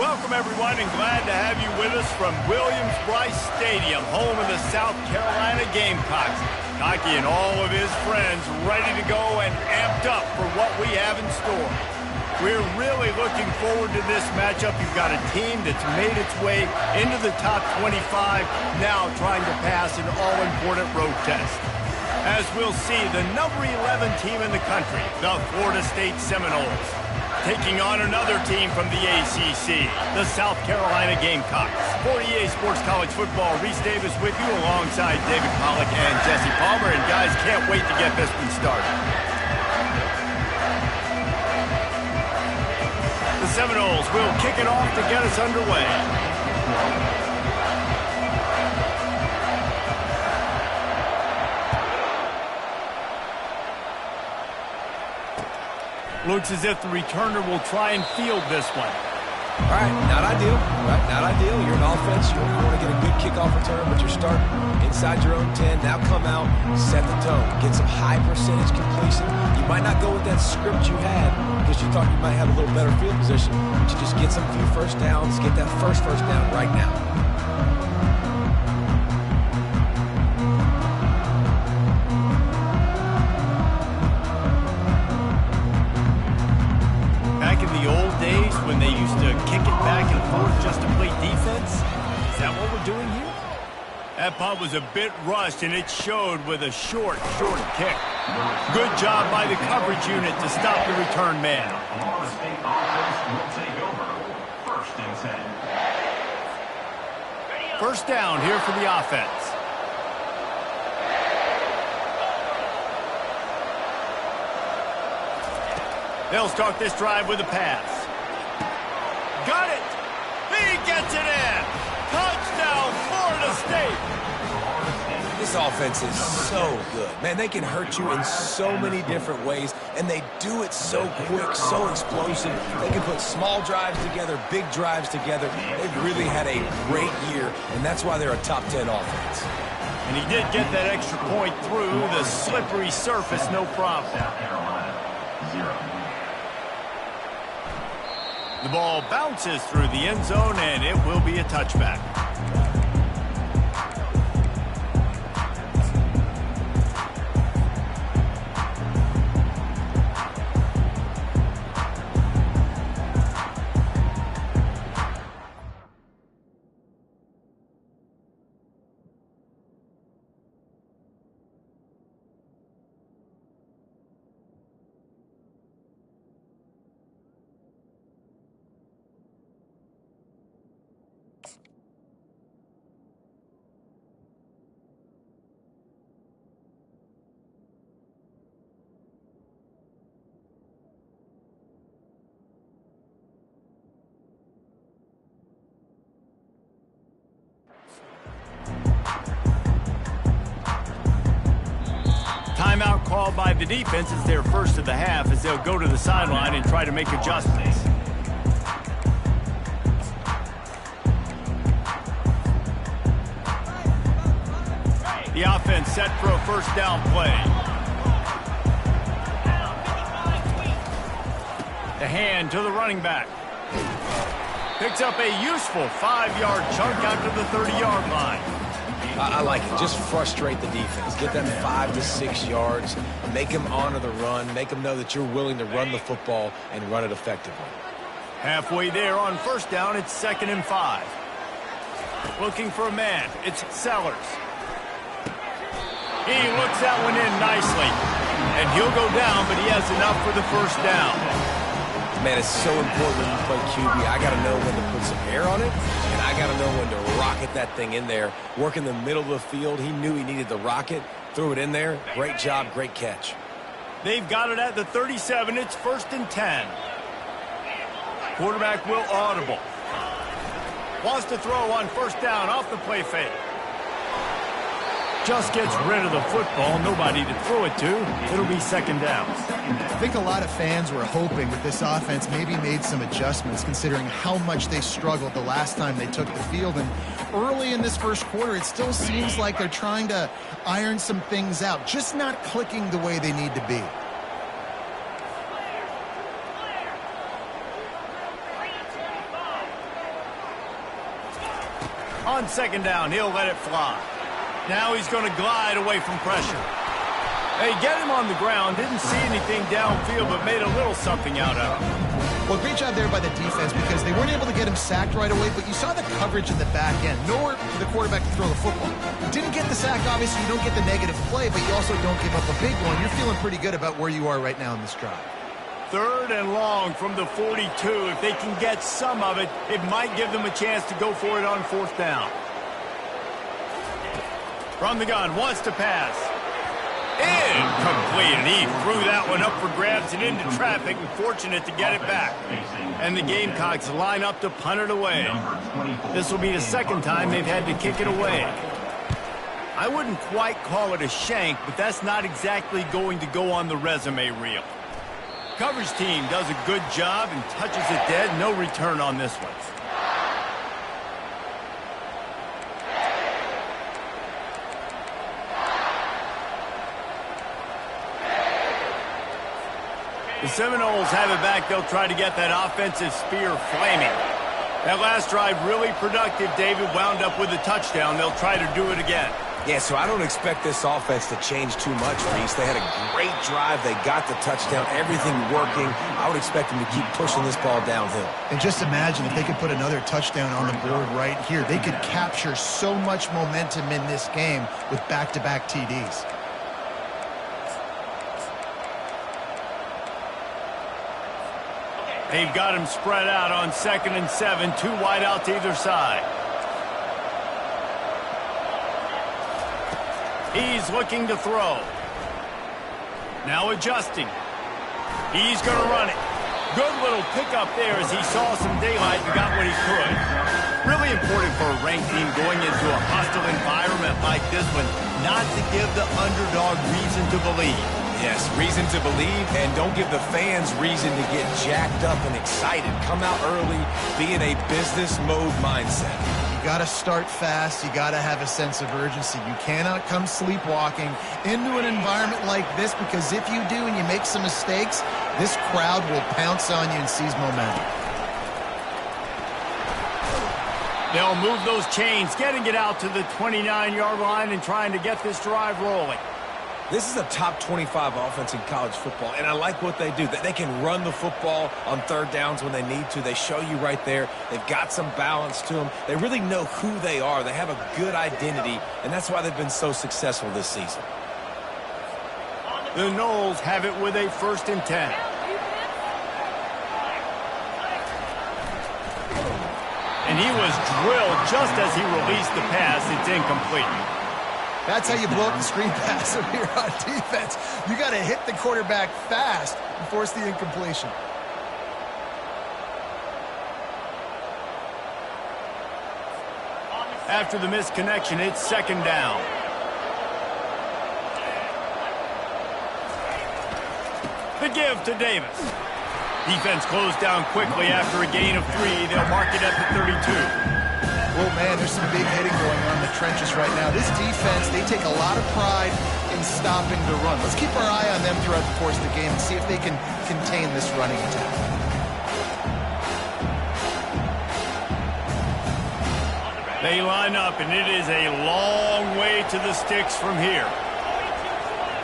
Welcome, everyone, and glad to have you with us from Williams-Brice Stadium, home of the South Carolina Gamecocks. Cocky and all of his friends ready to go and amped up for what we have in store. We're really looking forward to this matchup. You've got a team that's made its way into the top 25, now trying to pass an all-important road test. As we'll see, the number 11 team in the country, the Florida State Seminoles, taking on another team from the ACC, the South Carolina Gamecocks. For EA Sports College Football, Reese Davis with you alongside David Pollack and Jesse Palmer. And guys, can't wait to get this one started. The Seminoles will kick it off to get us underway. Looks as if the returner will try and field this one. All right, not ideal. Right, not ideal. You're an offense. You want to get a good kickoff return, but you're starting inside your own 10. Now come out, set the tone, get some high percentage completion. You might not go with that script you had because you thought you might have a little better field position, but you just get some few first downs, get that first down right now. When they used to kick it back and forth just to play defense? Is that what we're doing here? That punt was a bit rushed, and it showed with a short kick. Good job by the coverage unit to stop the return man. Florida State offense will take over. 1st and 10. First down here for the offense. They'll start this drive with a pass. Got it! He gets it in! Touchdown, Florida State! This offense is so good. Man, they can hurt you in so many different ways, and they do it so quick, so explosive. They can put small drives together, big drives together. They've really had a great year, and that's why they're a top 10 offense. And he did get that extra point through the slippery surface, no problem. South Carolina, 0. The ball bounces through the end zone, and it will be a touchback. Timeout called by the defense. It's their first of the half as they'll go to the sideline and try to make adjustments. The offense set for a first down play. The hand to the running back. Picks up a useful 5-yard chunk out to the 30-yard line. I like it. Just frustrate the defense. Get them 5 to 6 yards. Make them honor the run. Make them know that you're willing to run the football and run it effectively. Halfway there on first down, it's 2nd and 5. Looking for a man. It's Sellers. He looks that one in nicely. And he'll go down, but he has enough for the first down. Man, it's so important when you play QB. I got to know when to put some air on it, and I got to know when to rocket that thing in there. Work in the middle of the field. He knew he needed the rocket, threw it in there. Great job, great catch. They've got it at the 37. It's 1st and 10. Quarterback will audible. Wants to throw on first down off the play fake. Just gets rid of the football. Nobody to throw it to. It'll be 2nd down. I think a lot of fans were hoping that this offense maybe made some adjustments considering how much they struggled the last time they took the field. And early in this first quarter, it still seems like they're trying to iron some things out, just not clicking the way they need to be. On second down, he'll let it fly. Now he's going to glide away from pressure. They get him on the ground, didn't see anything downfield, but made a little something out of it. Well, great job there by the defense because they weren't able to get him sacked right away, but you saw the coverage in the back end. Nowhere for the quarterback to throw the football. Didn't get the sack, obviously. You don't get the negative play, but you also don't give up a big one. You're feeling pretty good about where you are right now in this drive. 3rd and long from the 42. If they can get some of it, it might give them a chance to go for it on 4th down. From the gun, wants to pass. Incomplete, and he threw that one up for grabs and into traffic, and fortunate to get it back. And the Gamecocks line up to punt it away. This will be the 2nd time they've had to kick it away. I wouldn't quite call it a shank, but that's not exactly going to go on the resume reel. Coverage team does a good job and touches it dead. No return on this one. The Seminoles have it back. They'll try to get that offensive spear flaming. That last drive really productive. David wound up with a touchdown. They'll try to do it again. Yeah, so I don't expect this offense to change too much, Reese. They had a great drive. They got the touchdown. Everything working. I would expect them to keep pushing this ball downhill. And just imagine if they could put another touchdown on the board right here. They could capture so much momentum in this game with back-to-back TDs. They've got him spread out on 2nd and 7. 2 wide out to either side. He's looking to throw. Now adjusting. He's going to run it. Good little pickup there as he saw some daylight and got what he could. Really important for a ranked team going into a hostile environment like this one, not to give the underdog reason to believe. Yes, reason to believe, and don't give the fans reason to get jacked up and excited. Come out early, be in a business mode mindset. You got to start fast. You got to have a sense of urgency. You cannot come sleepwalking into an environment like this, because if you do and you make some mistakes, this crowd will pounce on you and seize momentum. They'll move those chains, getting it out to the 29-yard line and trying to get this drive rolling. This is a top 25 offense in college football, and I like what they do. They can run the football on 3rd downs when they need to. They show you right there. They've got some balance to them. They really know who they are. They have a good identity, and that's why they've been so successful this season. The Noles have it with a 1st and 10. And he was drilled just as he released the pass. It's incomplete. That's how you blow up the screen pass if you're on defense. You got to hit the quarterback fast and force the incompletion. After the misconnection, it's 2nd down. The give to Davis. Defense closed down quickly after a gain of 3. They'll mark it at the 32. Oh, man, there's some big hitting going on in the trenches right now. This defense, they take a lot of pride in stopping the run. Let's keep our eye on them throughout the course of the game and see if they can contain this running attack. They line up, and it is a long way to the sticks from here.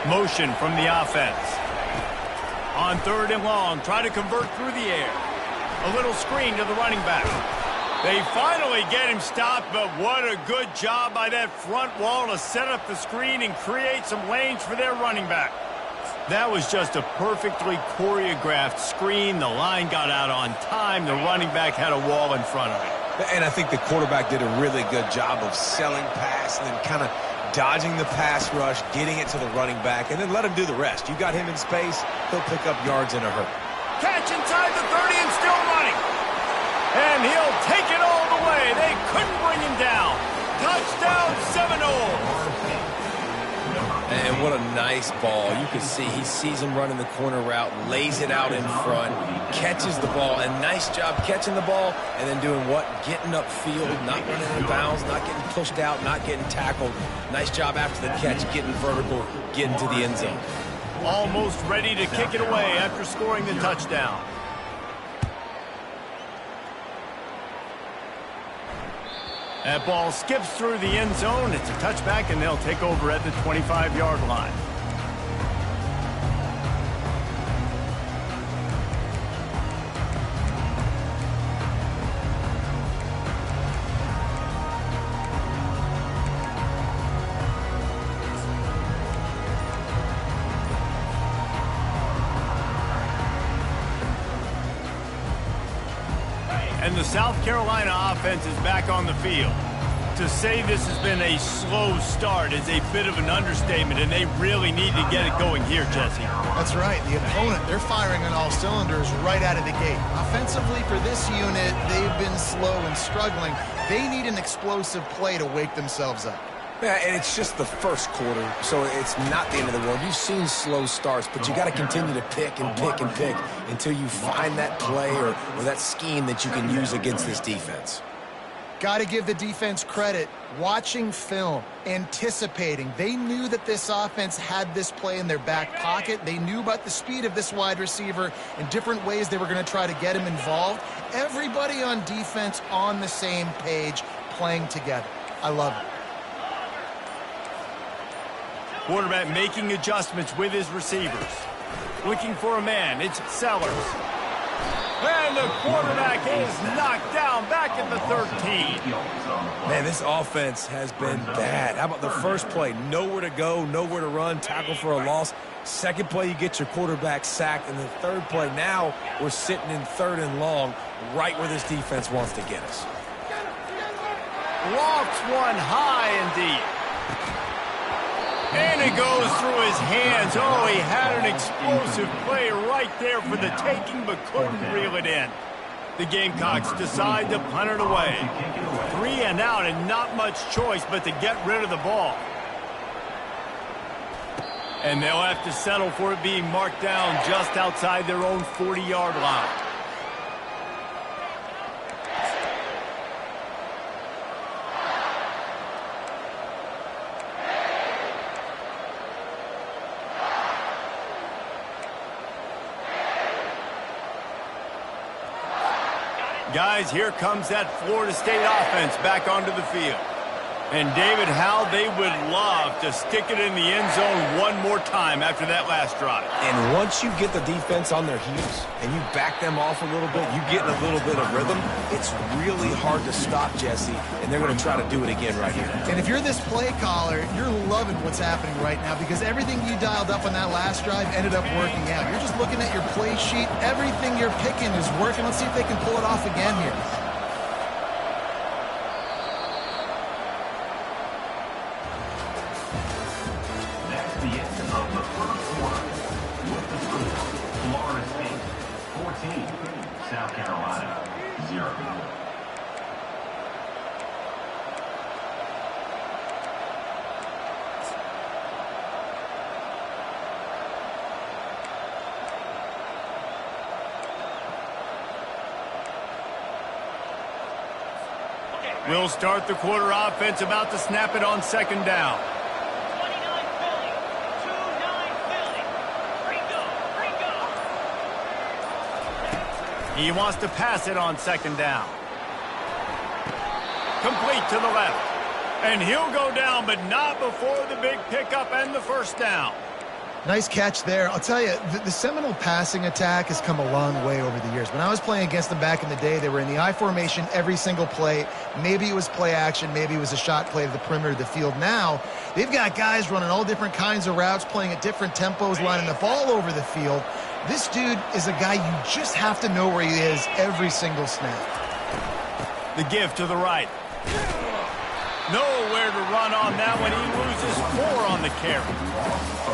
Motion from the offense. On 3rd and long, try to convert through the air. A little screen to the running back. They finally get him stopped, but what a good job by that front wall to set up the screen and create some lanes for their running back. That was just a perfectly choreographed screen. The line got out on time. The running back had a wall in front of it. And I think the quarterback did a really good job of selling pass and then kind of dodging the pass rush, getting it to the running back, and then let him do the rest. You got him in space, he'll pick up yards in a hurry. Catch inside the 30 and still running. And he'll take it all the way. They couldn't bring him down. Touchdown, Seminoles. And what a nice ball. You can see he sees him running the corner route, lays it out in front, catches the ball, and nice job catching the ball and then doing what? Getting upfield, not running in bounds, not getting pushed out, not getting tackled. Nice job after the catch, getting vertical, getting to the end zone. Almost ready to kick it away after scoring the That ball skips through the end zone. It's a touchback, and they'll take over at the 25-yard line. And the South Carolina offense is back on the field. To say this has been a slow start is a bit of an understatement, and they really need to get it going here, Jesse. That's right. The opponent, they're firing on all cylinders right out of the gate. Offensively, for this unit, they've been slow and struggling. They need an explosive play to wake themselves up. Yeah, and it's just the first quarter, so it's not the end of the world. You've seen slow starts, but you got to continue to pick and pick and pick until you find that play or that scheme that you can use against this defense. Got to give the defense credit. Watching film, anticipating. They knew that this offense had this play in their back pocket. They knew about the speed of this wide receiver and different ways they were going to try to get him involved. Everybody on defense on the same page, playing together. I love it. Quarterback making adjustments with his receivers. Looking for a man. It's Sellers. And the quarterback is knocked down back at the 13. Man, this offense has been bad. How about the first play? Nowhere to go, nowhere to run, tackle for a loss. Second play, you get your quarterback sacked. And the third play, now we're sitting in 3rd and long, right where this defense wants to get us. Lofts one high and deep. And it goes through his hands. Oh, he had an explosive play right there for the taking, but couldn't reel it in. The Gamecocks decide to punt it away. 3 and out, and not much choice but to get rid of the ball. And they'll have to settle for it being marked down just outside their own 40-yard line. Guys, here comes that Florida State offense back onto the field. And David, how they would love to stick it in the end zone one more time after that last drive. And once you get the defense on their heels and you back them off a little bit, you get in a little bit of rhythm, it's really hard to stop, Jesse, and they're going to try to do it again right here. And if you're this play caller, you're loving what's happening right now because everything you dialed up on that last drive ended up working out. You're just looking at your play sheet. Everything you're picking is working. Let's see if they can pull it off again here. South Carolina, 0. We'll start the quarter offense, about to snap it on 2nd down. He wants to pass it on 2nd down. Complete to the left. And he'll go down, but not before the big pickup and the 1st down. Nice catch there. I'll tell you, the Seminole passing attack has come a long way over the years. When I was playing against them back in the day, they were in the I formation every single play. Maybe it was play action. Maybe it was a shot play to the perimeter of the field. Now, they've got guys running all different kinds of routes, playing at different tempos, lining the ball over the field. This dude is a guy you just have to know where he is every single snap. The give to the right. Nowhere to run on that one. He loses 4 on the carry.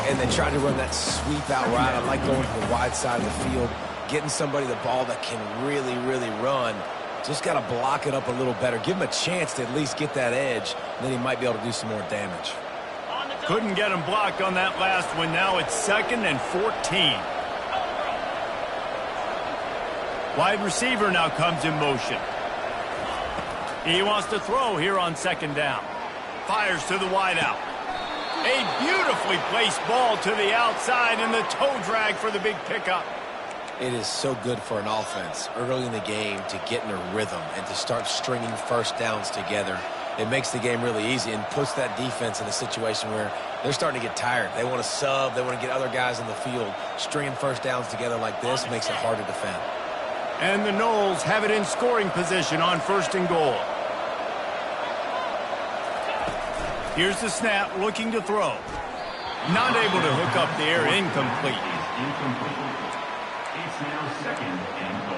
And they tried to run that sweep out route. I like going to the wide side of the field, getting somebody the ball that can really, really run. Just got to block it up a little better. Give him a chance to at least get that edge, and then he might be able to do some more damage. Couldn't get him blocked on that last one. Now it's 2nd and 14. Wide receiver now comes in motion. He wants to throw here on 2nd down. Fires to the wideout. A beautifully placed ball to the outside, and the toe drag for the big pickup. It is so good for an offense early in the game to get in a rhythm and to start stringing first downs together. It makes the game really easy and puts that defense in a situation where they're starting to get tired. They want to sub. They want to get other guys in the field. Stringing first downs together like this makes it hard to defend. And the Noles have it in scoring position on 1st and goal. Here's the snap, looking to throw. Not able to hook up there, incomplete. Incomplete. It's now 2nd and goal.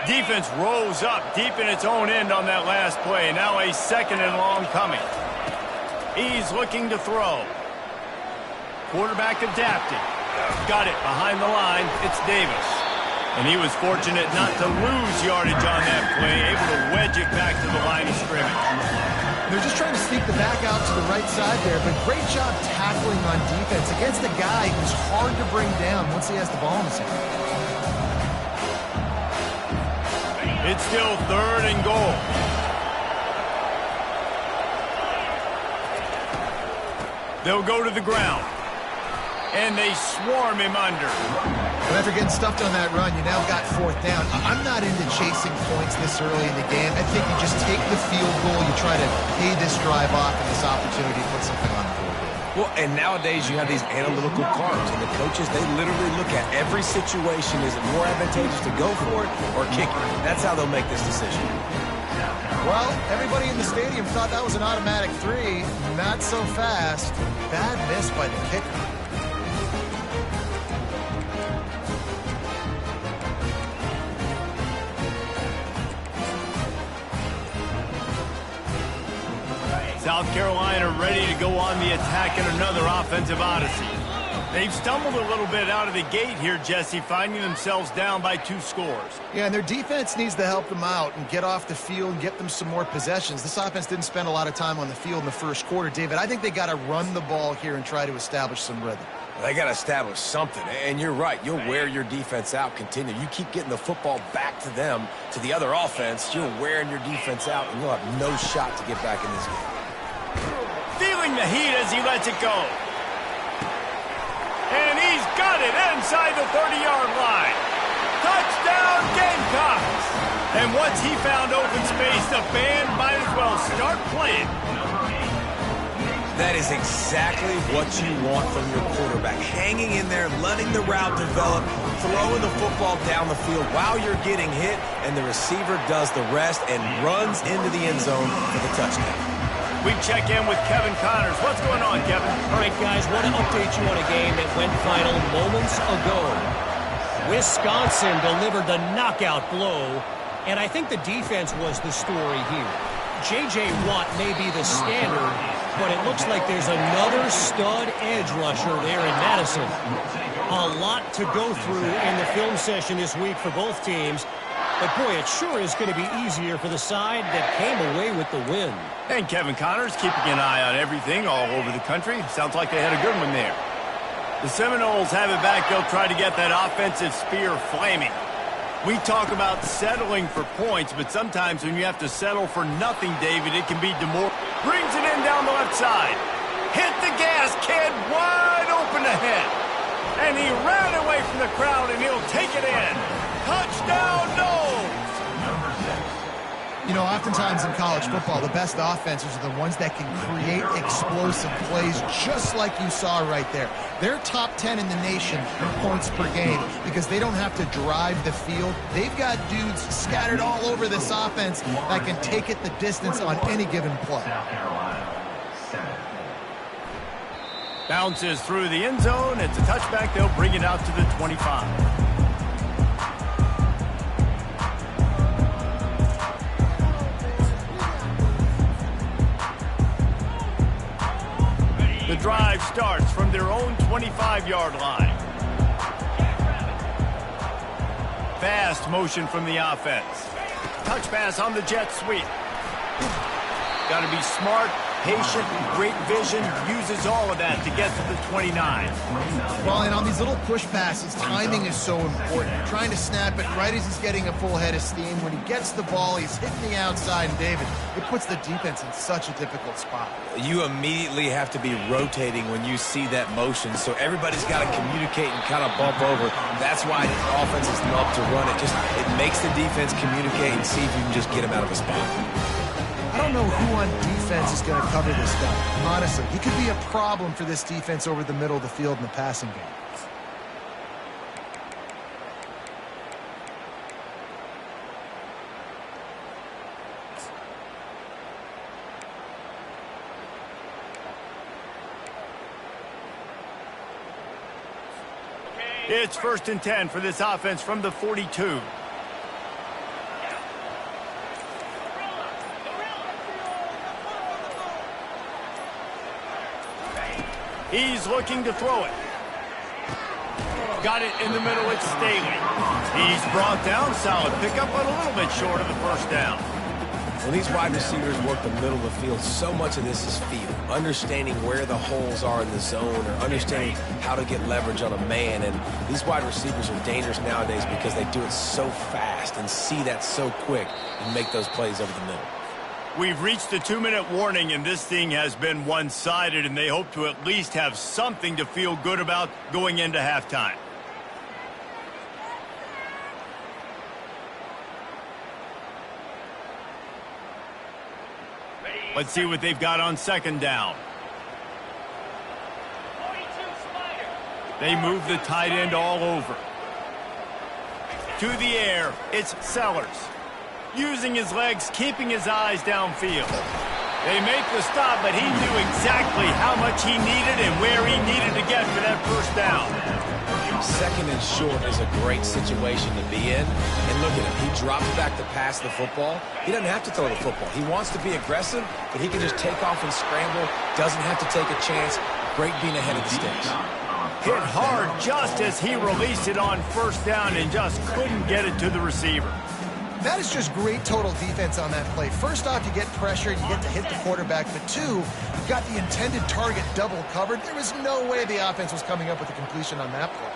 Defense rose up deep in its own end on that last play. Now a 2nd and long coming. He's looking to throw. Quarterback adapting. Got it behind the line. It's Davis. And he was fortunate not to lose yardage on that play, able to wedge it back to the line of scrimmage. They're just trying to sneak the back out to the right side there, but great job tackling on defense against a guy who's hard to bring down once he has the ball in his hand. It's still 3rd and goal. They'll go to the ground. And they swarm him under. But after getting stuffed on that run, you now got 4th down. I'm not into chasing points this early in the game. I think you just take the field goal. You try to pay this drive off and this opportunity to put something on the board. Well, and nowadays you have these analytical cards, and the coaches, they literally look at every situation. Is it more advantageous to go for it or kick it? That's how they'll make this decision. Well, everybody in the stadium thought that was an automatic 3. Not so fast. Bad miss by the kicker. South Carolina ready to go on the attack in another offensive odyssey. They've stumbled a little bit out of the gate here, Jesse, finding themselves down by 2 scores. Yeah, and their defense needs to help them out and get off the field and get them some more possessions. This offense didn't spend a lot of time on the field in the 1st quarter, David. I think they got to run the ball here and try to establish some rhythm. They got to establish something, and you're right. You'll wear your defense out, continue. You keep getting the football back to them, to the other offense, you're wearing your defense out, and you'll have no shot to get back in this game. Feeling the heat as he lets it go. And he's got it inside the 30-yard line. Touchdown, Gamecocks! And once he found open space, the band might as well start playing. That is exactly what you want from your quarterback. Hanging in there, letting the route develop, throwing the football down the field while you're getting hit, and the receiver does the rest and runs into the end zone for the touchdown. We check in with Kevin Connors. What's going on, Kevin? All right, guys, want to update you on a game that went final moments ago. Wisconsin delivered the knockout blow, and I think the defense was the story here. J.J. Watt may be the standard, but it looks like there's another stud edge rusher there in Madison. A lot to go through in the film session this week for both teams. But, boy, it sure is going to be easier for the side that came away with the win. And Kevin Connors keeping an eye on everything all over the country. Sounds like they had a good one there. The Seminoles have it back. They'll try to get that offensive spear flaming. We talk about settling for points, but sometimes when you have to settle for nothing, David, it can be demoralizing. Brings it in down the left side. Hit the gas, kid. Wide open ahead. And he ran away from the crowd, and he'll take it in. Touchdown, Noles! You know, oftentimes in college football, the best offenses are the ones that can create explosive plays, just like you saw right there. They're top 10 in the nation in points per game because they don't have to drive the field. They've got dudes scattered all over this offense that can take it the distance on any given play. Bounces through the end zone. It's a touchback. They'll bring it out to the 25. The drive starts from their own 25-yard line. Fast motion from the offense. Touch pass on the jet sweep. Got to be smart patient, great vision, uses all of that to get to the 29. Well, and on these little push passes, timing is so important. Trying to snap it right as he's getting a full head of steam. When he gets the ball, he's hitting the outside, and David, it puts the defense in such a difficult spot. You immediately have to be rotating when you see that motion, so everybody's got to communicate and kind of bump over. That's why the offenses love to run it. It makes the defense communicate and see if you can just get him out of a spot. I don't know who on defense is going to cover this guy. Honestly, he could be a problem for this defense over the middle of the field in the passing game. It's 1st and 10 for this offense from the 42. He's looking to throw it. Got it in the middle, it's Staley. He's brought down, solid pickup, but a little bit short of the first down. When these wide receivers work the middle of the field, so much of this is feel. Understanding where the holes are in the zone or understanding how to get leverage on a man. And these wide receivers are dangerous nowadays because they do it so fast and see that so quick and make those plays over the middle. We've reached the 2-minute warning, and this thing has been one-sided, and they hope to at least have something to feel good about going into halftime. Let's see what they've got on 2nd down. They move the tight end all over. To the air, it's Sellers. Using his legs, keeping his eyes downfield. They make the stop, but he knew exactly how much he needed and where he needed to get for that first down. 2nd and short is a great situation to be in. And look at him. He drops back to pass the football. He doesn't have to throw the football. He wants to be aggressive, but he can just take off and scramble. Doesn't have to take a chance. Great being ahead of the sticks. Hit hard just as he released it on 1st down and just couldn't get it to the receiver. That is just great total defense on that play. First off, you get pressure, you get to hit the quarterback. But 2, you've got the intended target double covered. There was no way the offense was coming up with a completion on that play.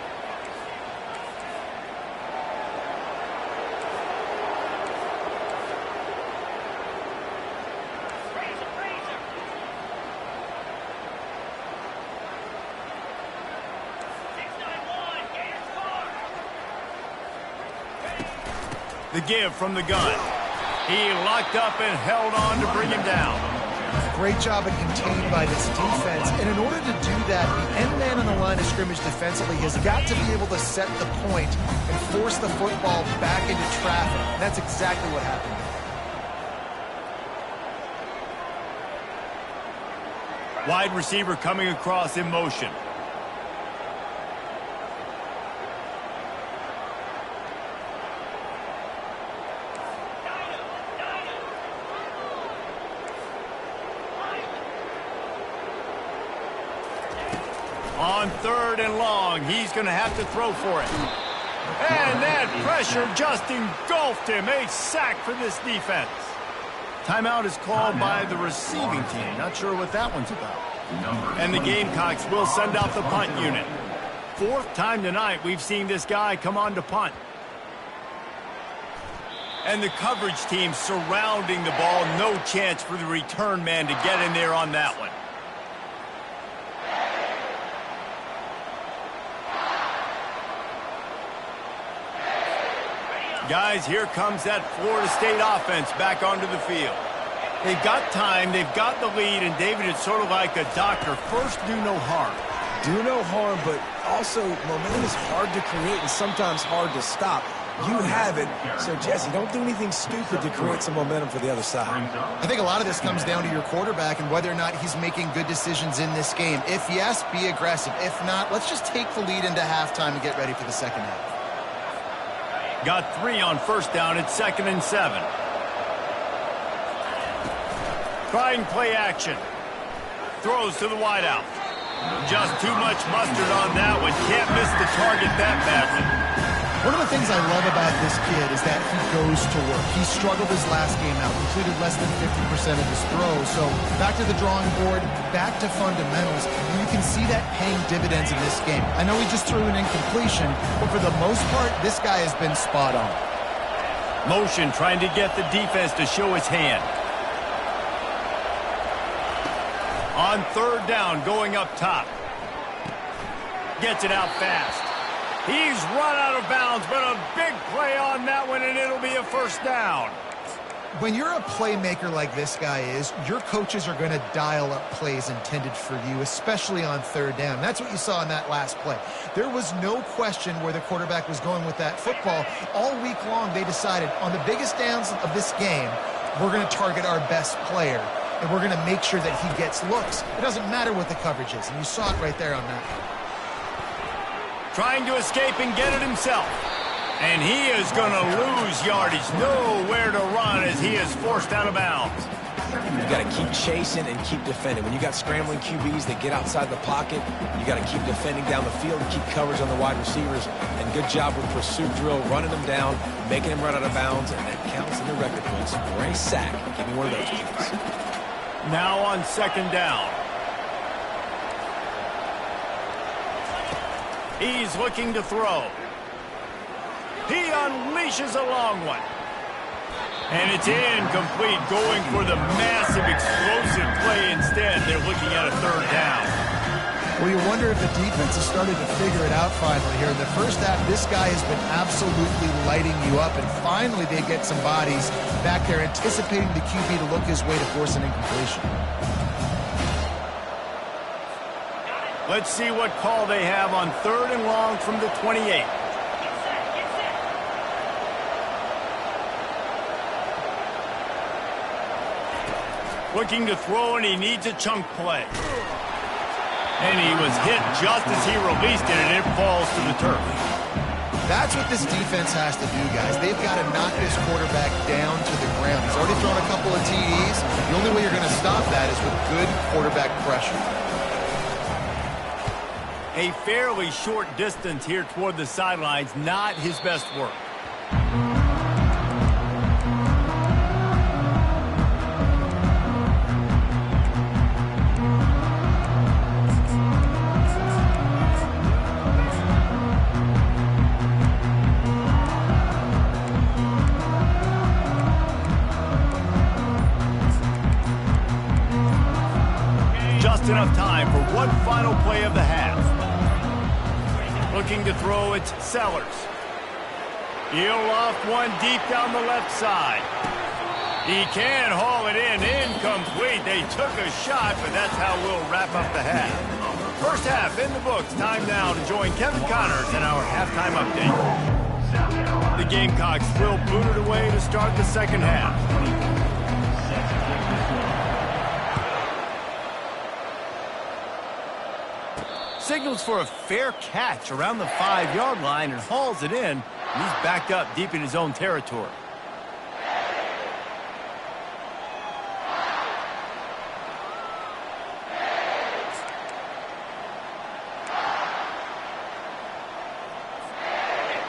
The give from the gun. He locked up and held on to bring him down. Great job of contained by this defense. And in order to do that, the end man on the line of scrimmage defensively has got to be able to set the point and force the football back into traffic. And that's exactly what happened. Wide receiver coming across in motion. On 3rd and long, he's going to have to throw for it. And that pressure just engulfed him. A sack for this defense. Timeout is called by the receiving team. Not sure what that one's about. And the Gamecocks will send out the punt unit. 4th time tonight we've seen this guy come on to punt. And the coverage team surrounding the ball. No chance for the return man to get in there on that one. Guys, here comes that Florida State offense back onto the field. They've got time, they've got the lead, and David, it's sort of like a doctor. First, do no harm. Do no harm, but also momentum is hard to create and sometimes hard to stop. You have it, so Jesse, don't do anything stupid to create some momentum for the other side. I think a lot of this comes down to your quarterback and whether or not he's making good decisions in this game. If yes, be aggressive. If not, let's just take the lead into halftime and get ready for the second half. Got 3 on 1st down. It's 2nd and 7. Trying play action. Throws to the wideout. Just too much mustard on that one. Can't miss the target that badly. One of the things I love about this kid is that he goes to work. He struggled his last game out, completed less than 50% of his throws. So back to the drawing board, back to fundamentals. And you can see that paying dividends in this game. I know he just threw an incompletion, but for the most part, this guy has been spot on. Motion trying to get the defense to show his hand. On third down, going up top. Gets it out fast. He's run out of bounds, but a big play on that one, and it'll be a first down. When you're a playmaker like this guy is, your coaches are going to dial up plays intended for you, especially on third down. That's what you saw in that last play. There was no question where the quarterback was going with that football. All week long, they decided on the biggest downs of this game, we're going to target our best player, and we're going to make sure that he gets looks. It doesn't matter what the coverage is, and you saw it right there on that. Trying to escape and get it himself. And he is going to lose yardage. Nowhere to run as he is forced out of bounds. You got to keep chasing and keep defending. When you got scrambling QBs that get outside the pocket, you got to keep defending down the field and keep coverage on the wide receivers. And good job with pursuit drill, running them down, making them run out of bounds, and that counts in the record books for a sack. Give me one of those, please. Now on second down. He's looking to throw. He unleashes a long one. And it's incomplete, going for the massive explosive play instead. They're looking at a third down. Well, you wonder if the defense has started to figure it out finally here. In the first half, this guy has been absolutely lighting you up, and finally they get some bodies back there anticipating the QB to look his way to force an incompletion. Let's see what call they have on third and long from the 28. Looking to throw, and he needs a chunk play. And he was hit just as he released it, and it falls to the turf. That's what this defense has to do, guys. They've got to knock this quarterback down to the ground. He's already thrown a couple of TDs. The only way you're going to stop that is with good quarterback pressure. A fairly short distance here toward the sidelines, not his best work. Just enough time for one final play of the half. Looking to throw, it's Sellers. He'll loft one deep down the left side. He can haul it in. Incomplete. They took a shot, but that's how we'll wrap up the half. First half in the books. Time now to join Kevin Connors in our halftime update. The Gamecocks will boot it away to start the second half. Signals for a fair catch around the 5-yard line and hauls it in. He's backed up deep in his own territory.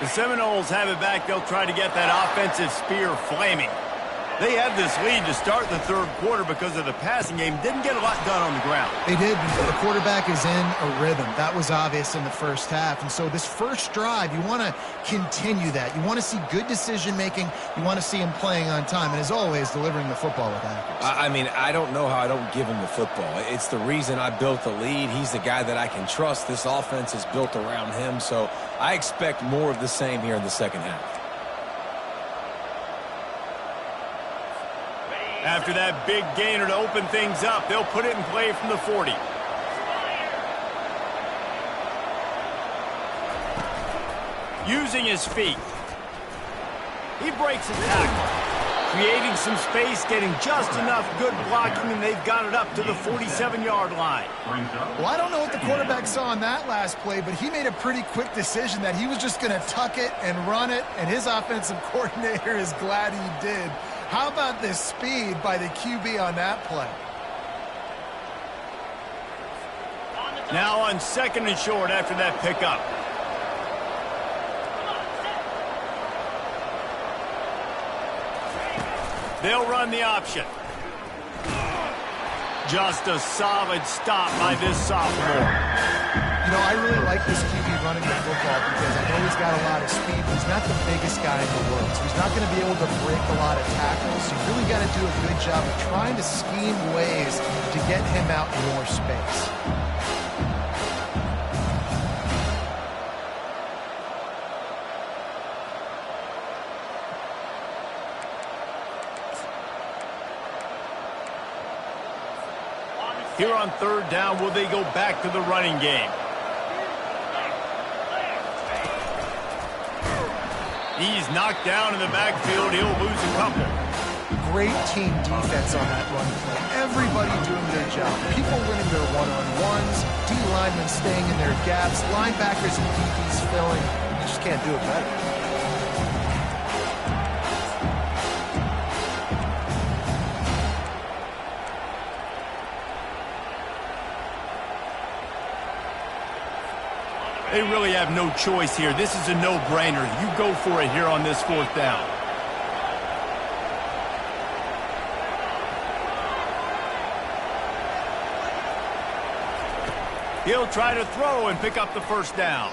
The Seminoles have it back. They'll try to get that offensive spear flaming. They had this lead to start the third quarter because of the passing game. Didn't get a lot done on the ground. They did, but the quarterback is in a rhythm. That was obvious in the first half. And so this first drive, you want to continue that. You want to see good decision-making. You want to see him playing on time. And as always, delivering the football with accuracy. I mean, I don't know how I don't give him the football. It's the reason I built the lead. He's the guy that I can trust. This offense is built around him. So I expect more of the same here in the second half. After that big gainer to open things up, they'll put it in play from the 40. Using his feet. He breaks a tackle. Creating some space, getting just enough good blocking, and they've got it up to the 47-yard line. Well, I don't know what the quarterback saw in that last play, but he made a pretty quick decision that he was just going to tuck it and run it, and his offensive coordinator is glad he did. How about this speed by the QB on that play? Now on second and short after that pickup. They'll run the option. Just a solid stop by this sophomore. You know, I really like this QB running the football because I know he's got a lot of speed, but he's not the biggest guy in the world. So he's not going to be able to break a lot of tackles. So you really got to do a good job of trying to scheme ways to get him out in more space. Here on third down, will they go back to the running game? He's knocked down in the backfield. He'll lose a couple. Great team defense on that run play. Everybody doing their job. People winning their one-on-ones, D linemen staying in their gaps, linebackers and DBs filling. You just can't do it better. They really have no choice here. This is a no-brainer. You go for it here on this fourth down. He'll try to throw and pick up the first down.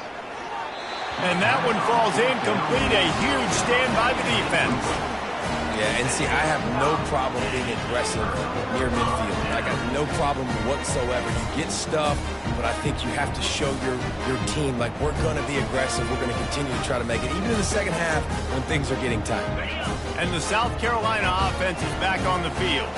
And that one falls incomplete. A huge stand by the defense. Yeah, and see, I have no problem being aggressive near midfield. I got no problem whatsoever. You get stuff, but I think you have to show your team, like, we're going to be aggressive. We're going to continue to try to make it, even in the second half when things are getting tight. And the South Carolina offense is back on the field.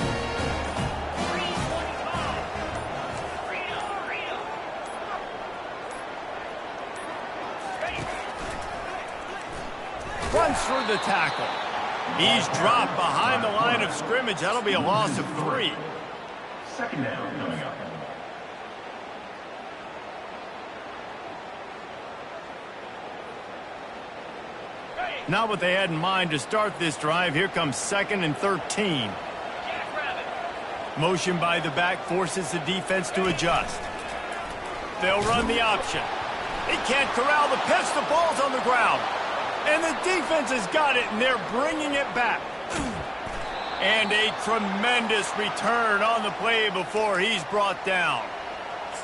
Runs through the tackle. He's dropped behind the line of scrimmage. That'll be a loss of 3. Second down coming up. Not what they had in mind to start this drive. Here comes 2nd and 13. Motion by the back forces the defense to adjust. They'll run the option. He can't corral the pitch. The ball's on the ground. And the defense has got it, and they're bringing it back. And a tremendous return on the play before he's brought down.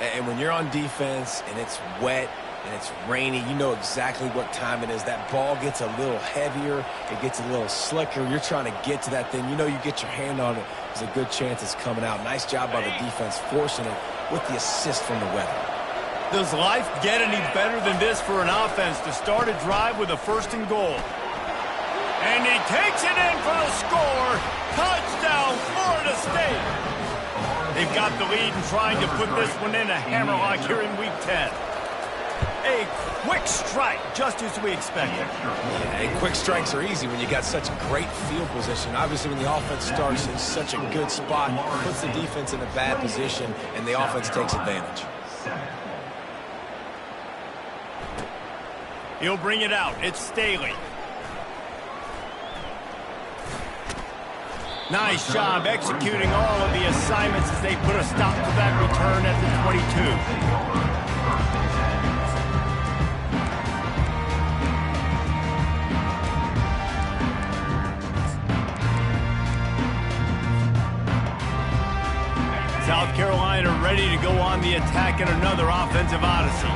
And when you're on defense and it's wet and it's rainy, you know exactly what time it is. That ball gets a little heavier. It gets a little slicker. You're trying to get to that thing. You know you get your hand on it. There's a good chance it's coming out. Nice job by the defense forcing it with the assist from the weather. Does life get any better than this for an offense to start a drive with a 1st and goal? And he takes it in for the score. Touchdown, Florida State. They've got the lead and trying to put this one in a hammerlock here in Week 10. A quick strike, just as we expected. Yeah, and quick strikes are easy when you got such great field position. Obviously, when the offense starts in such a good spot, puts the defense in a bad position, and the offense takes advantage. He'll bring it out. It's Staley. Nice job executing all of the assignments as they put a stop to that return at the 22. South Carolina ready to go on the attack in another offensive odyssey.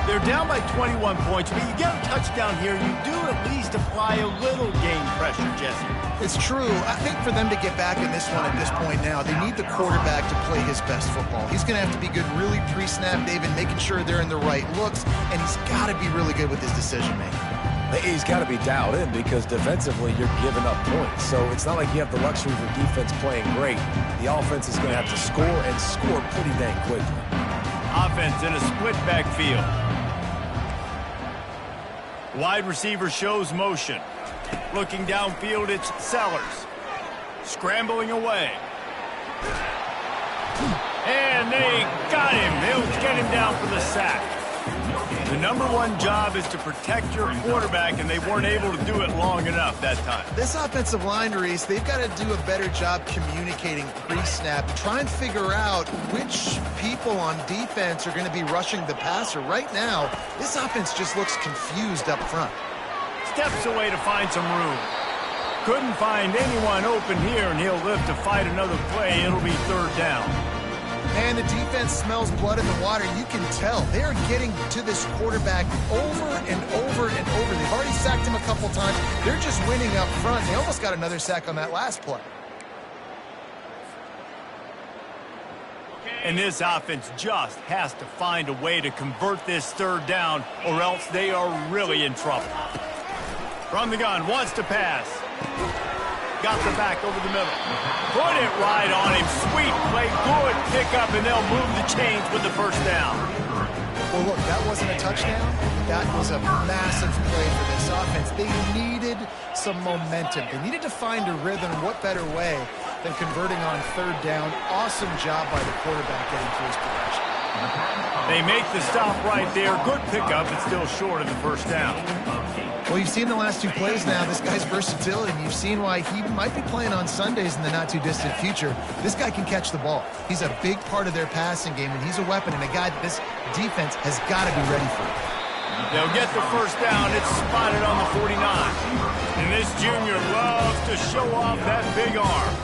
They're down by 21 points, but you get a touchdown here, you do at least apply a little game pressure, Jesse. It's true. I think for them to get back in this one at this point now, they need the quarterback to play his best football. He's going to have to be good really pre-snap, David, making sure they're in the right looks, and he's got to be really good with his decision-making. He's got to be dialed in because defensively you're giving up points. So it's not like you have the luxury of your defense playing great. The offense is going to have to score and score pretty dang quickly. Offense in a split backfield. Wide receiver shows motion. Looking downfield, it's Sellers. Scrambling away. And they got him. They'll get him down for the sack. The #1 job is to protect your quarterback, and they weren't able to do it long enough that time. This offensive line, Reese, they've got to do a better job communicating pre-snap, try and figure out which people on defense are going to be rushing the passer. Right now, this offense just looks confused up front. Steps away to find some room. Couldn't find anyone open here, and he'll live to fight another play. It'll be third down. And the defense smells blood in the water. You can tell they're getting to this quarterback over and over and over. They've already sacked him a couple times. They're just winning up front. They almost got another sack on that last play. And this offense just has to find a way to convert this third down, or else they are really in trouble. From the gun, wants to pass. Got the back over the middle. Put it right on him. Sweet play, good pickup, and they'll move the chains with the first down. Well, look, that wasn't a touchdown. That was a massive play for this offense. They needed some momentum. They needed to find a rhythm. What better way than converting on third down? Awesome job by the quarterback getting through his progression. They make the stop right there. Good pickup, but still short of the first down. Well, you've seen the last two plays now, this guy's versatility, and you've seen why he might be playing on Sundays in the not-too-distant future. This guy can catch the ball. He's a big part of their passing game, and he's a weapon and a guy that this defense has got to be ready for. They'll get the first down. It's spotted on the 49. And this junior loves to show off that big arm.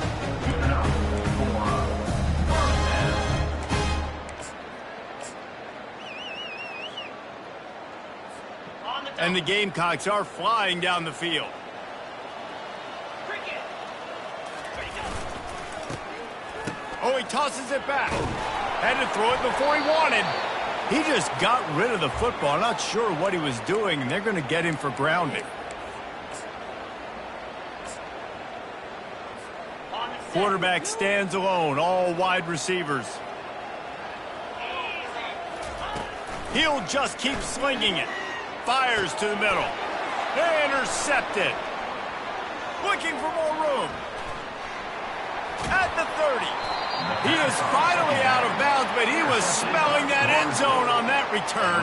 And the Gamecocks are flying down the field. Oh, he tosses it back. Had to throw it before he wanted. He just got rid of the football. Not sure what he was doing, and they're going to get him for grounding. Quarterback stands alone, all wide receivers. He'll just keep slinging it. Fires to the middle. Intercepted. Looking for more room. At the 30. He is finally out of bounds, but he was smelling that end zone on that return.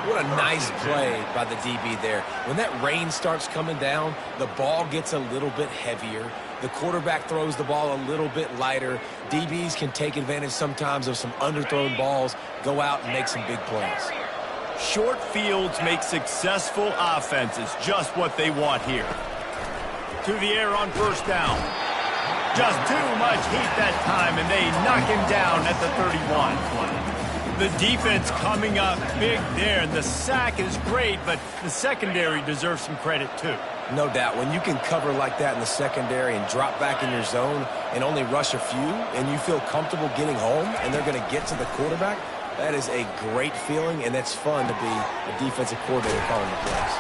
What a nice play by the DB there. When that rain starts coming down, the ball gets a little bit heavier. The quarterback throws the ball a little bit lighter. DBs can take advantage sometimes of some underthrown balls, go out and make some big plays. Short fields make successful offenses, just what they want here. To the air on first down. Just too much heat that time, and they knock him down at the 31. The defense coming up big there, and the sack is great, but the secondary deserves some credit too. No doubt. When you can cover like that in the secondary and drop back in your zone and only rush a few, and you feel comfortable getting home, and they're going to get to the quarterback, that is a great feeling, and it's fun to be a defensive coordinator calling the plays.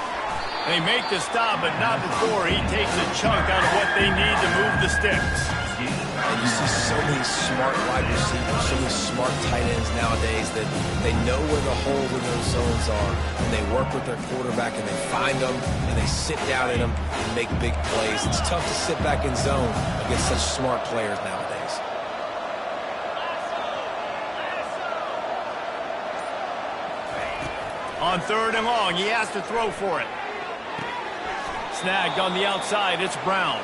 They make the stop, but not before he takes a chunk out of what they need to move the sticks. And you see so many smart wide receivers, so many smart tight ends nowadays that they know where the holes in those zones are, and they work with their quarterback, and they find them, and they sit down in them and make big plays. It's tough to sit back in zone against such smart players nowadays. On third and long, he has to throw for it. Snagged on the outside, it's Brown.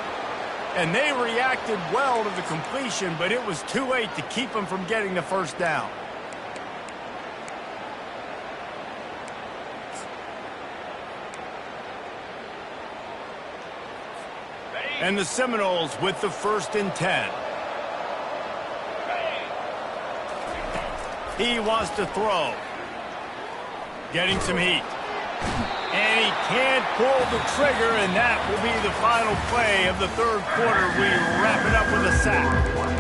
And they reacted well to the completion, but it was too late to keep him from getting the first down. And the Seminoles with the 1st and 10. He wants to throw. Getting some heat. And he can't pull the trigger, and that will be the final play of the third quarter. We wrap it up with a sack.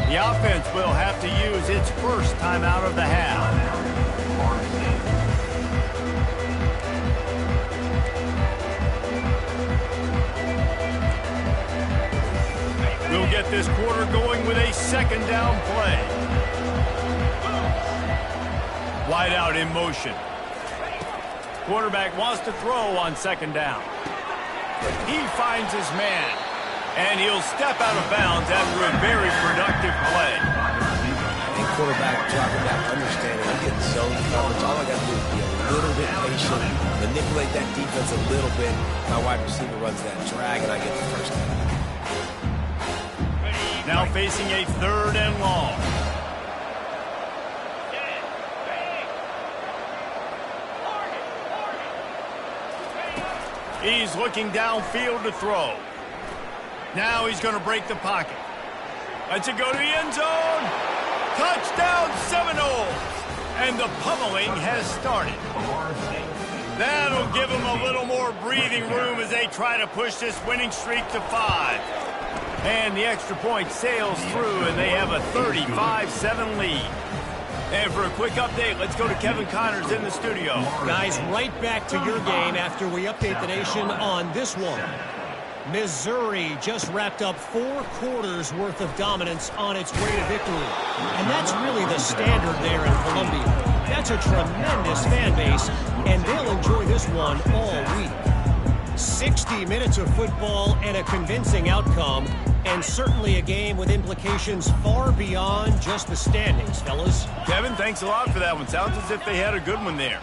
The offense will have to use its first timeout of the half. We'll get this quarter going with a second down play. Wide out in motion. Quarterback wants to throw on second down. He finds his man. And he'll step out of bounds after a very productive play. And quarterback dropping back, understanding I'm getting zone coverage. All I got to do is be a little bit patient, manipulate that defense a little bit. My wide receiver runs that drag, and I get the first down. Now facing a 3rd and long. He's looking downfield to throw. Now he's going to break the pocket. Lets it go to the end zone. Touchdown Seminoles. And the pummeling has started. That'll give them a little more breathing room as they try to push this winning streak to 5. And the extra point sails through, and they have a 35-7 lead. And for a quick update, let's go to Kevin Connors in the studio. Guys, right back to your game after we update the nation on this one. Missouri just wrapped up 4 quarters worth of dominance on its way to victory. And that's really the standard there in Columbia. That's a tremendous fan base, and they'll enjoy this one all week. 60 minutes of football and a convincing outcome, and certainly a game with implications far beyond just the standings, fellas. Kevin, thanks a lot for that one. Sounds as if they had a good one there.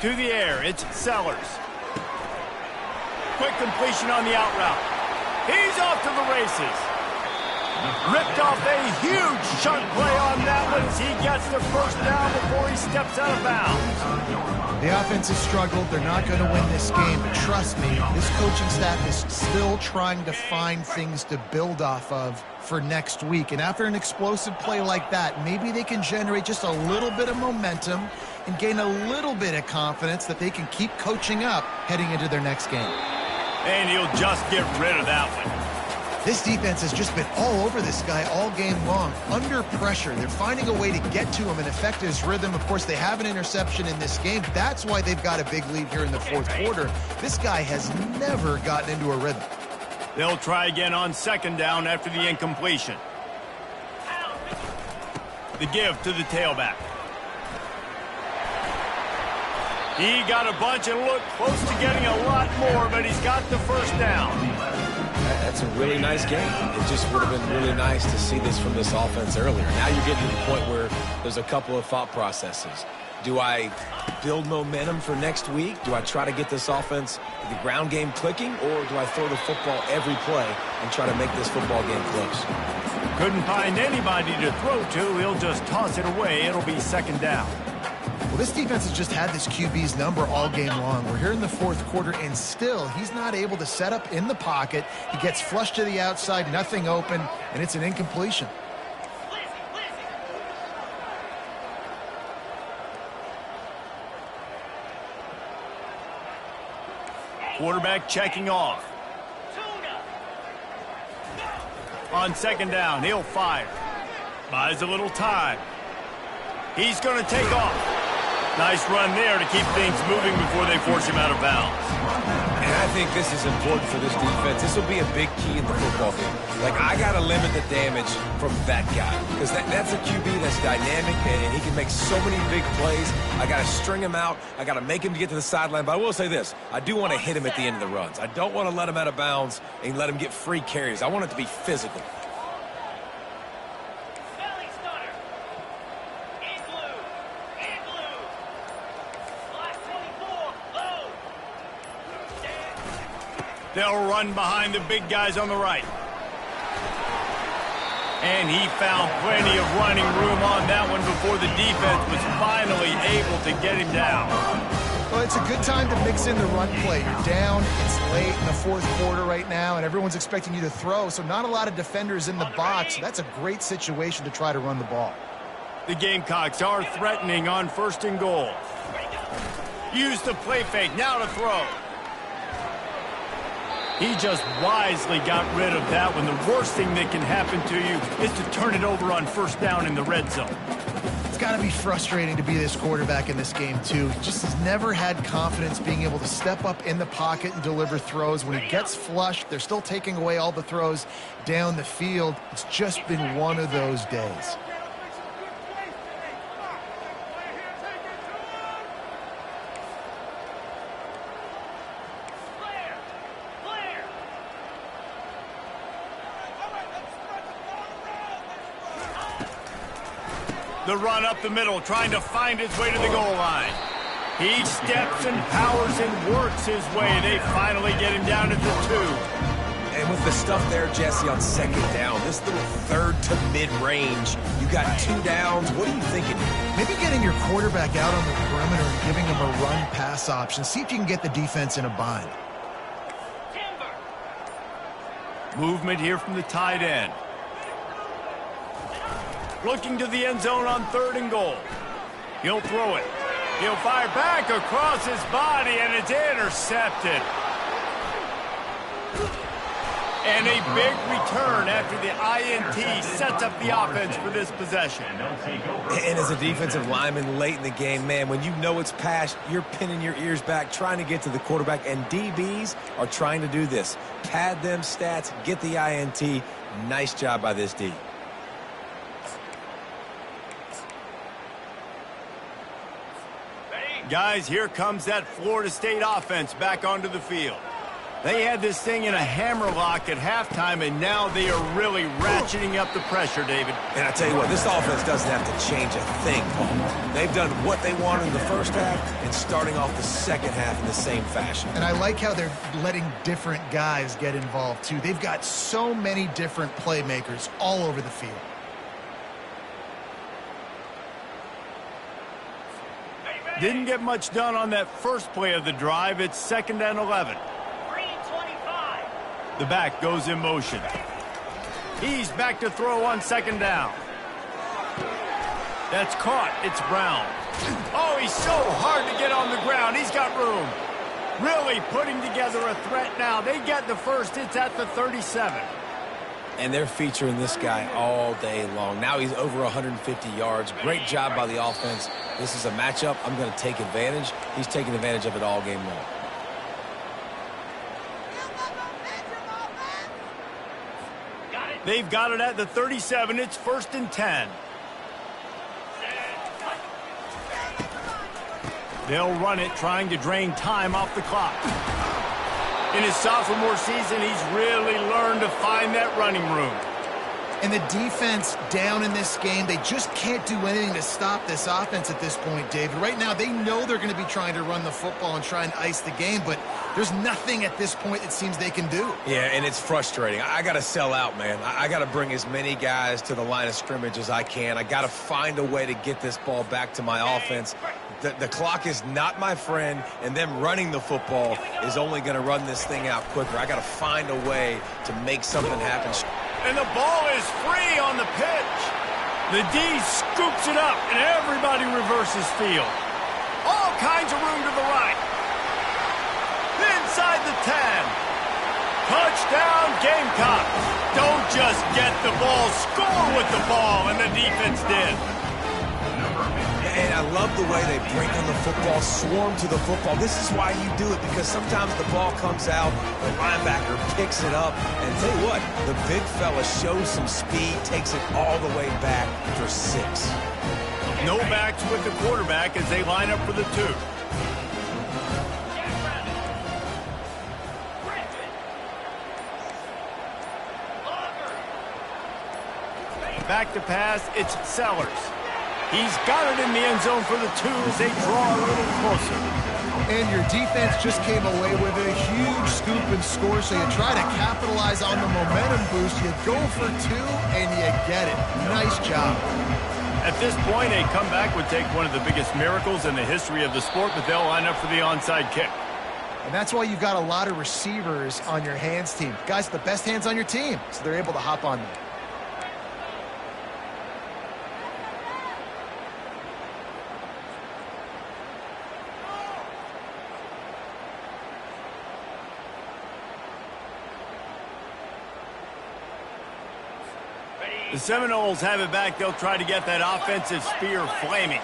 To the air, it's Sellers. Quick completion on the out route. He's off to the races. Ripped off a huge chunk play on that one as he gets the first down before he steps out of bounds. The offense has struggled. They're not going to win this game, but trust me, this coaching staff is still trying to find things to build off of for next week. And after an explosive play like that, maybe they can generate just a little bit of momentum and gain a little bit of confidence that they can keep coaching up heading into their next game. And he'll just get rid of that one. This defense has just been all over this guy all game long. Under pressure, they're finding a way to get to him and affect his rhythm. Of course, they have an interception in this game. That's why they've got a big lead here in the 4th quarter. This guy has never gotten into a rhythm. They'll try again on 2nd down after the incompletion. The give to the tailback. He got a bunch and looked close to getting a lot more, but he's got the first down. That's a really nice game. It just would have been really nice to see this from this offense earlier. Now you're getting to the point where there's a couple of thought processes. Do I build momentum for next week? Do I try to get this offense, the ground game clicking, or do I throw the football every play and try to make this football game close? Couldn't find anybody to throw to. He'll just toss it away. It'll be 2nd down. Well, this defense has just had this QB's number all game long. We're here in the 4th quarter, and still he's not able to set up in the pocket. He gets flushed to the outside, nothing open, and it's an incompletion. Quarterback checking off. On 2nd down, he'll fire. Buys a little time. He's going to take off. Nice run there to keep things moving before they force him out of bounds. And I think this is important for this defense. This will be a big key in the football game. Like, I got to limit the damage from that guy because that's a QB that's dynamic, and he can make so many big plays. I got to string him out. I got to make him get to the sideline. But I will say this. I do want to hit him at the end of the runs. I don't want to let him out of bounds and let him get free carries. I want it to be physical. They'll run behind the big guys on the right. And he found plenty of running room on that one before the defense was finally able to get him down. Well, it's a good time to mix in the run play. You're down, it's late in the 4th quarter right now, and everyone's expecting you to throw, so not a lot of defenders in the box. That's a great situation to try to run the ball. The Gamecocks are threatening on 1st and goal. Use the play fake, now to throw. He just wisely got rid of that one. The worst thing that can happen to you is to turn it over on 1st down in the red zone. It's got to be frustrating to be this quarterback in this game, too. He just has never had confidence being able to step up in the pocket and deliver throws. When he gets flushed, they're still taking away all the throws down the field. It's just been one of those days. The run up the middle, trying to find his way to the goal line. He steps and powers and works his way. They finally get him down at the 2. And with the stuff there, Jesse, on second down, this little third to mid-range, you got 2 downs. What are you thinking? Maybe getting your quarterback out on the perimeter and giving him a run-pass option. See if you can get the defense in a bind. Movement here from the tight end. Looking to the end zone on 3rd and goal. He'll throw it. He'll fire back across his body, and it's intercepted. And a big return after the INT sets up the offense for this possession. And as a defensive lineman late in the game, man, when you know it's past, you're pinning your ears back, trying to get to the quarterback, and DBs are trying to do this. Pad them stats, get the INT. Nice job by this D. Guys, here comes that Florida State offense back onto the field. They had this thing in a hammerlock at halftime, and now they are really ratcheting up the pressure, David. And I tell you what, this offense doesn't have to change a thing, Paul. They've done what they wanted in the first half and starting off the second half in the same fashion. And I like how they're letting different guys get involved, too. They've got so many different playmakers all over the field. Didn't get much done on that first play of the drive. It's 2nd and 11. The back goes in motion. He's back to throw on 2nd down. That's caught. It's Brown. Oh, he's so hard to get on the ground. He's got room. Really putting together a threat now. They get the first. It's at the 37. And they're featuring this guy all day long. Now he's over 150 yards. Great job by the offense. This is a matchup I'm going to take advantage. He's taking advantage of it all game long. They've got it at the 37. It's 1st and 10. They'll run it, trying to drain time off the clock. In his sophomore season, he's really learned to find that running room. And the defense down in this game, they just can't do anything to stop this offense at this point, David. Right now, they know they're going to be trying to run the football and try and ice the game, but there's nothing at this point it seems they can do. Yeah, and it's frustrating. I got to sell out, man. I got to bring as many guys to the line of scrimmage as I can. I got to find a way to get this ball back to my offense. The clock is not my friend, and them running the football is only going to run this thing out quicker. I got to find a way to make something happen. And the ball is free on the pitch. The D scoops it up, and everybody reverses field. All kinds of room to the right. Inside the 10. Touchdown, Gamecocks. Don't just get the ball, score with the ball, and the defense did. And I love the way they break on the football, swarm to the football. This is why you do it, because sometimes the ball comes out, the linebacker picks it up, and tell you what, the big fella shows some speed, takes it all the way back for 6. No backs with the quarterback as they line up for the 2. Back to pass, it's Sellers. He's got it in the end zone for the 2 as they draw a little closer. And your defense just came away with a huge scoop and score, so you try to capitalize on the momentum boost. You go for 2, and you get it. Nice job. At this point, a comeback would take one of the biggest miracles in the history of the sport, but they'll line up for the onside kick. And that's why you've got a lot of receivers on your hands team. Guys, the best hands on your team, so they're able to hop on them. The Seminoles have it back. They'll try to get that offensive spear flaming.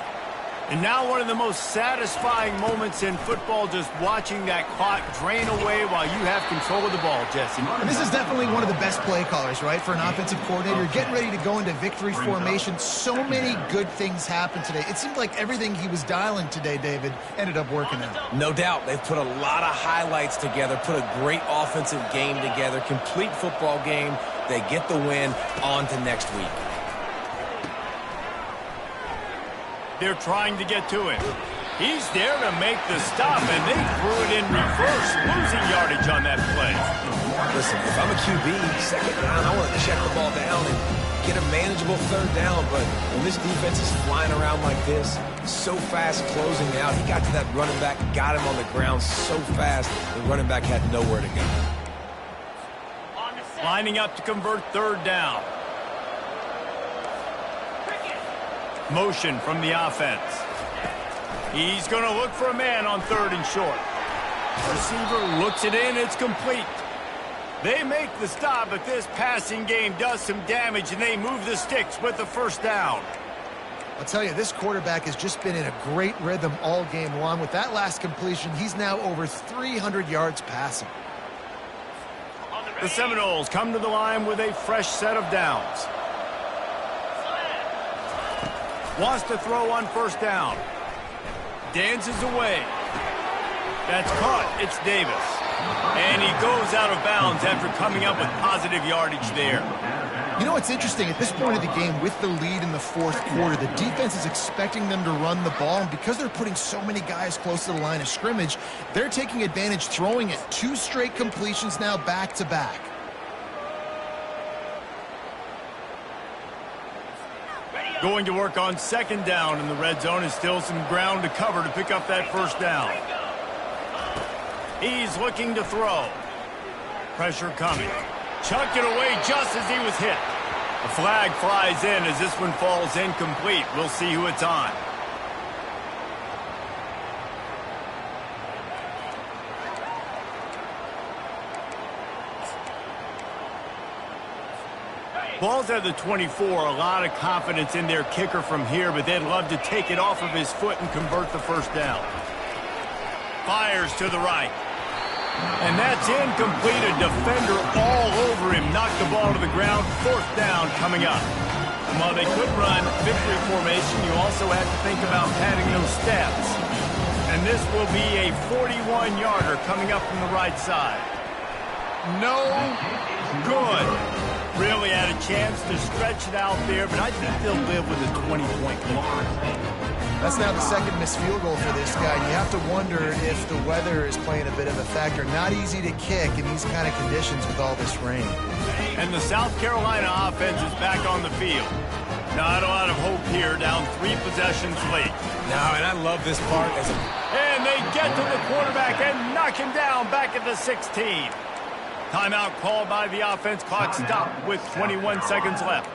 And now one of the most satisfying moments in football, just watching that clock drain away while you have control of the ball, Jesse. And this is definitely one of the best play callers, right, for an offensive coordinator. Getting ready to go into victory formation. So many good things happened today. It seemed like everything he was dialing today, David, ended up working out. No doubt. They've put a lot of highlights together, put a great offensive game together, complete football game. They get the win. On to next week. They're trying to get to him. He's there to make the stop, and they threw it in reverse, losing yardage on that play. Listen, if I'm a QB, second down, I want to check the ball down and get a manageable third down. But when this defense is flying around like this, so fast closing out, he got to that running back, got him on the ground so fast, the running back had nowhere to go. Lining up to convert third down. Motion from the offense. He's going to look for a man on third and short. Receiver looks it in. It's complete. They make the stop, but this passing game does some damage, and they move the sticks with the first down. I'll tell you, this quarterback has just been in a great rhythm all game long. With that last completion, he's now over 300 yards passing. The Seminoles come to the line with a fresh set of downs. Wants to throw on first down. Dances away. That's caught. It's Davis. And he goes out of bounds after coming up with positive yardage there. You know what's interesting? At this point of the game, with the lead in the fourth quarter, the defense is expecting them to run the ball. And because they're putting so many guys close to the line of scrimmage, they're taking advantage, throwing it. 2 straight completions now back-to-back. Going to work on second down in the red zone. Is still some ground to cover to pick up that first down. He's looking to throw. Pressure coming. Chucked it away just as he was hit. A flag flies in as this one falls incomplete. We'll see who it's on. Ball's at the 24. A lot of confidence in their kicker from here, but they'd love to take it off of his foot and convert the first down. Fires to the right. And that's incomplete. A defender all over him. Knocked the ball to the ground. Fourth down coming up. And while they could run victory formation, you also have to think about padding those stats. And this will be a 41-yarder coming up from the right side. No good. Really had a chance to stretch it out there, but I think they'll live with a 20-point mark. That's now the second missed field goal for this guy. You have to wonder if the weather is playing a bit of a factor. Not easy to kick in these kind of conditions with all this rain. And the South Carolina offense is back on the field. Not a lot of hope here, down 3 possessions late. No, and I love this part. And they get to the quarterback and knock him down back at the 16. Timeout called by the offense. Clock stopped with 21 seconds left.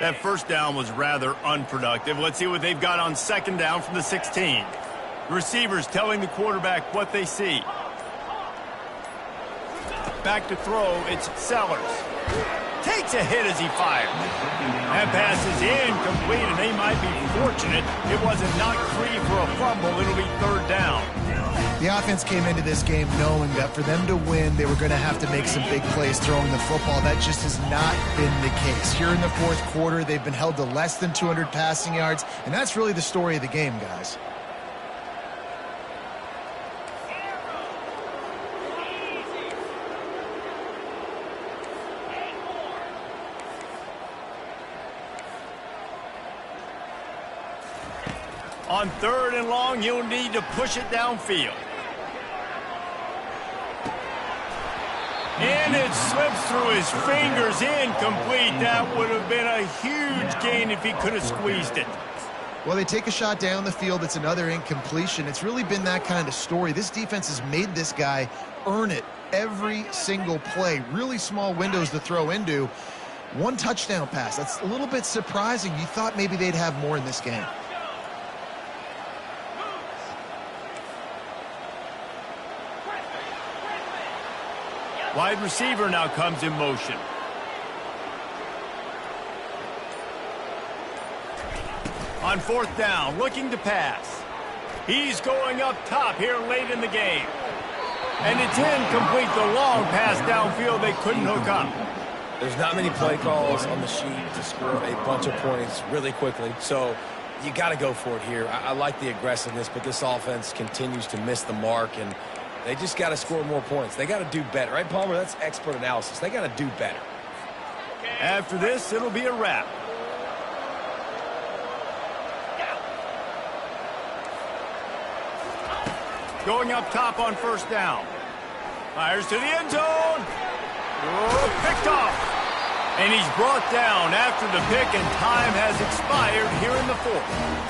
That first down was rather unproductive. Let's see what they've got on second down from the 16. Receivers telling the quarterback what they see. Back to throw, it's Sellers. Takes a hit as he fired. That pass is incomplete, and they might be fortunate it wasn't knocked free for a fumble. It'll be third down. The offense came into this game knowing that for them to win, they were going to have to make some big plays throwing the football. That just has not been the case. Here in the fourth quarter, they've been held to less than 200 passing yards, and that's really the story of the game, guys. On third and long, you'll need to push it downfield. And it slips through his fingers, incomplete. That would have been a huge gain if he could have squeezed it. Well, they take a shot down the field. It's another incompletion. It's really been that kind of story. This defense has made this guy earn it every single play. Really small windows to throw into. 1 touchdown pass. That's a little bit surprising. You thought maybe they'd have more in this game. Wide receiver now comes in motion. On fourth down, looking to pass. He's going up top here late in the game. And it's incomplete. The long pass downfield they couldn't hook up. There's not many play calls on the sheet to score a bunch of points really quickly. So you got to go for it here. I like the aggressiveness, but this offense continues to miss the mark. And They just got to score more points. They got to do better. Right, Palmer? That's expert analysis. They got to do better. After this, it'll be a wrap. Going up top on first down. Fires to the end zone. Oh, picked off. And he's brought down after the pick, and time has expired here in the fourth.